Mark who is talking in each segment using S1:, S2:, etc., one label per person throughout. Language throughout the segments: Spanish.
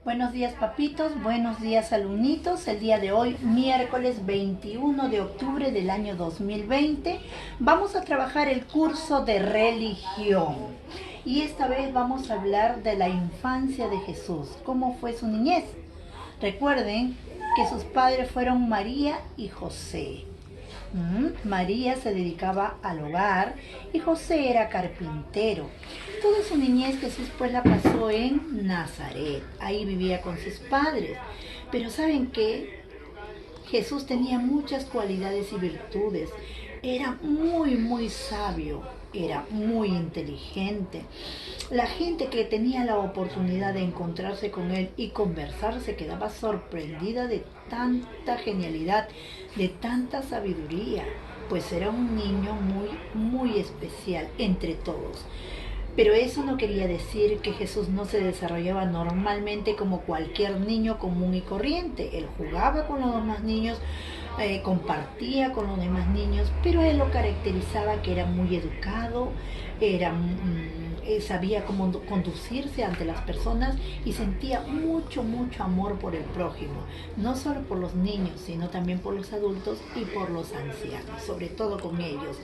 S1: Buenos días, papitos, buenos días, alumnitos. El día de hoy, miércoles 21 de octubre del año 2020, vamos a trabajar el curso de religión. Y esta vez vamos a hablar de la infancia de Jesús, cómo fue su niñez. Recuerden que sus padres fueron María y José. María se dedicaba al hogar y José era carpintero. Toda su niñez Jesús pues la pasó en Nazaret. Ahí vivía con sus padres. Pero ¿saben qué? Jesús tenía muchas cualidades y virtudes. Era muy sabio. Era muy inteligente. La gente que tenía la oportunidad de encontrarse con él y conversar se quedaba sorprendida de tanta genialidad, de tanta sabiduría, pues era un niño muy especial entre todos. Pero eso no quería decir que Jesús no se desarrollaba normalmente como cualquier niño común y corriente. Él jugaba con los demás niños, compartía con los demás niños, pero él lo caracterizaba que era muy educado, sabía cómo conducirse ante las personas y sentía mucho amor por el prójimo, no solo por los niños, sino también por los adultos y por los ancianos, sobre todo con ellos.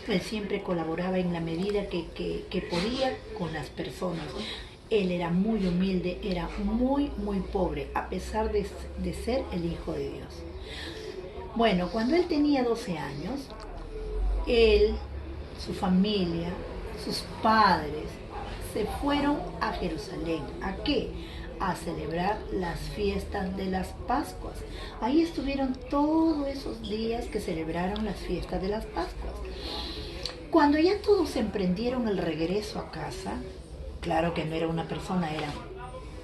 S1: Él siempre colaboraba en la medida que podía con las personas. Él era muy humilde, era muy pobre, a pesar de ser el Hijo de Dios. Bueno, cuando él tenía 12 años, él, su familia, sus padres, se fueron a Jerusalén. ¿A qué? A celebrar las fiestas de las Pascuas. Ahí estuvieron todos esos días que celebraron las fiestas de las Pascuas. Cuando ya todos emprendieron el regreso a casa, claro que no era una persona, eran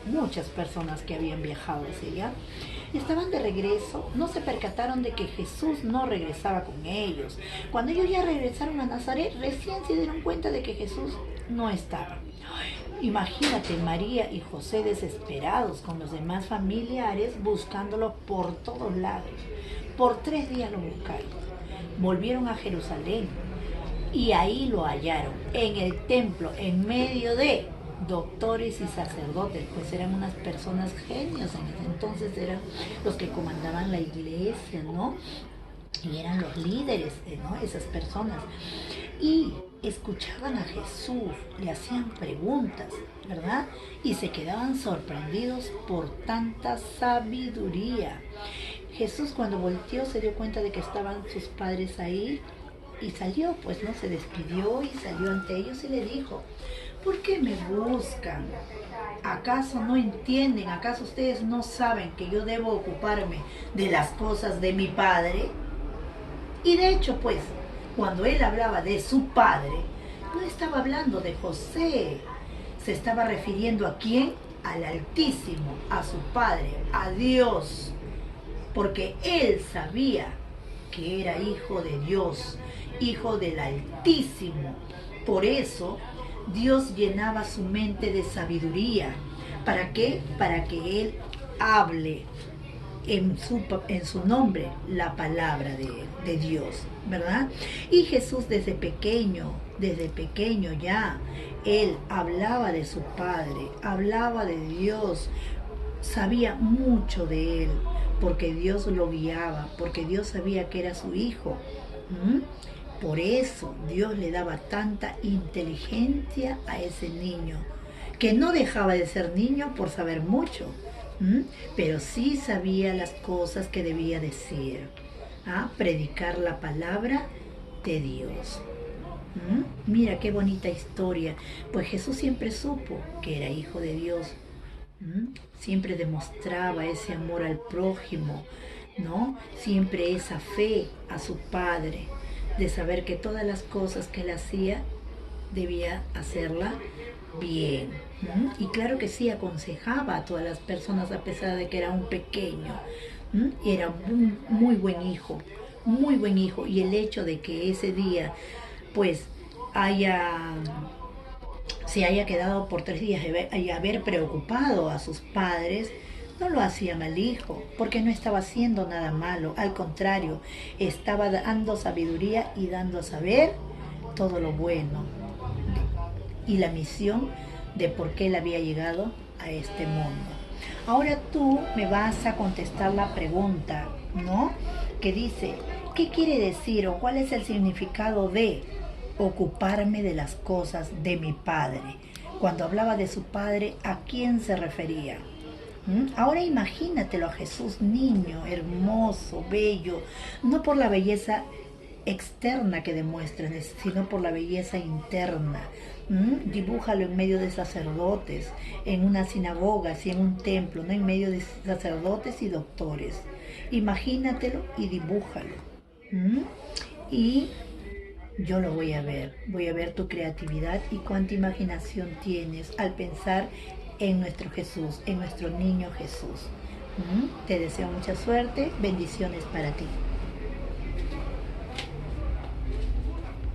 S1: muchas personas que habían viajado hacia allá, estaban de regreso, no se percataron de que Jesús no regresaba con ellos. Cuando ellos ya regresaron a Nazaret, recién se dieron cuenta de que Jesús no estaba. Imagínate, María y José desesperados con los demás familiares buscándolo por todos lados. Por 3 días lo buscaron. Volvieron a Jerusalén y ahí lo hallaron, en el templo, en medio de doctores y sacerdotes, pues eran unas personas genios en ese entonces, eran los que comandaban la iglesia, ¿no? Y eran los líderes, ¿no? Esas personas. Y escuchaban a Jesús, le hacían preguntas, ¿verdad? Y se quedaban sorprendidos por tanta sabiduría. Jesús, cuando volteó, se dio cuenta de que estaban sus padres ahí y salió, pues no, se despidió y salió ante ellos y le dijo: ¿por qué me buscan? ¿Acaso no entienden? ¿Acaso ustedes no saben que yo debo ocuparme de las cosas de mi Padre? Y de hecho, pues, cuando él hablaba de su Padre, no estaba hablando de José. Se estaba refiriendo ¿a quién? Al Altísimo, a su Padre, a Dios. Porque él sabía que era hijo de Dios, hijo del Altísimo. Por eso Dios llenaba su mente de sabiduría. ¿Para qué? Para que él hable en su nombre la palabra de Dios, ¿verdad? Y Jesús desde pequeño ya, él hablaba de su Padre, hablaba de Dios, sabía mucho de él, porque Dios lo guiaba, porque Dios sabía que era su hijo. Por eso Dios le daba tanta inteligencia a ese niño, que no dejaba de ser niño por saber mucho, pero sí sabía las cosas que debía decir, predicar la palabra de Dios. Mira qué bonita historia, pues Jesús siempre supo que era hijo de Dios. Siempre demostraba ese amor al prójimo, ¿no? Siempre esa fe a su Padre, de saber que todas las cosas que él hacía debía hacerla bien. Y claro que sí, aconsejaba a todas las personas a pesar de que era un pequeño. Era un muy buen hijo, muy buen hijo. Y el hecho de que ese día pues se haya quedado por 3 días y haber preocupado a sus padres, no lo hacía mal hijo, porque no estaba haciendo nada malo. Al contrario, estaba dando sabiduría y dando a saber todo lo bueno y la misión de por qué él había llegado a este mundo. Ahora tú me vas a contestar la pregunta, ¿no? Que dice, ¿qué quiere decir o cuál es el significado de ocuparme de las cosas de mi padre? Cuando hablaba de su padre, ¿a quién se refería? Ahora imagínatelo a Jesús niño, hermoso, bello, no por la belleza externa que demuestran, sino por la belleza interna. Dibújalo en medio de sacerdotes, en una sinagoga, y en un templo, no en medio de sacerdotes y doctores. Imagínatelo y dibújalo. Y yo lo voy a ver tu creatividad y cuánta imaginación tienes al pensar en nuestro Jesús, en nuestro niño Jesús. Te deseo mucha suerte, bendiciones para ti.